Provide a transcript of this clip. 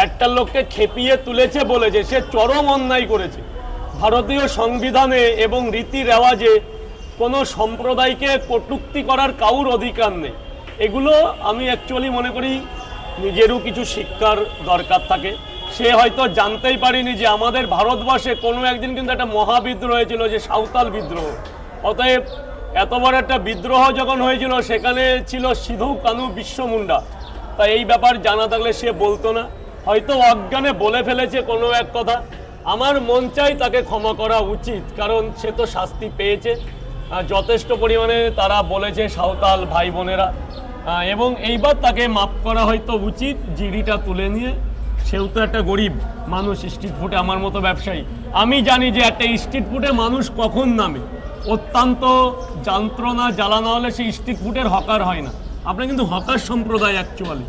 একটা লোককে খেপিয়ে তুলেছে বলেছে সে চরম অন্যায় করেছে। ভারতীয় সংবিধানে এবং রীতি রেওয়াজে কোনো সম্প্রদায়কে কটূক্তি করার কারুর অধিকার নেই। এগুলো আমি অ্যাকচুয়ালি মনে করি নিজেরও কিছু শিক্ষার দরকার থাকে। সে হয়তো জানতেই পারিনি যে আমাদের ভারতবর্ষে কোনো একদিন কিন্তু একটা মহাবিদ্রোহ হয়েছিল, যে সাঁওতাল বিদ্রোহ। অতএব এত বড় একটা বিদ্রোহ যখন হয়েছিল সেখানে ছিল সিধু কানু বিরসা মুন্ডা। তাই এই ব্যাপার জানা থাকলে সে বলতো না, হয়তো অজ্ঞানে বলে ফেলেছে কোনো এক কথা। আমার মন চাই তাকে ক্ষমা করা উচিত, কারণ সে তো শাস্তি পেয়েছে যথেষ্ট পরিমাণে, তারা বলেছে সাঁওতাল ভাই বোনেরা, এবং এইবার তাকে মাফ করা হয়তো উচিত জিডিটা তুলে নিয়ে। সেও তো একটা গরিব মানুষ, স্ট্রিট ফুডে আমার মতো ব্যবসায়ী। আমি জানি যে একটা স্ট্রিট ফুডে মানুষ কখন নামে, অত্যন্ত যন্ত্রণা জ্বালানো হলে সেই স্ট্রিট ফুডের হকার হয় না। আপনার কিন্তু হকার সম্প্রদায় অ্যাকচুয়ালি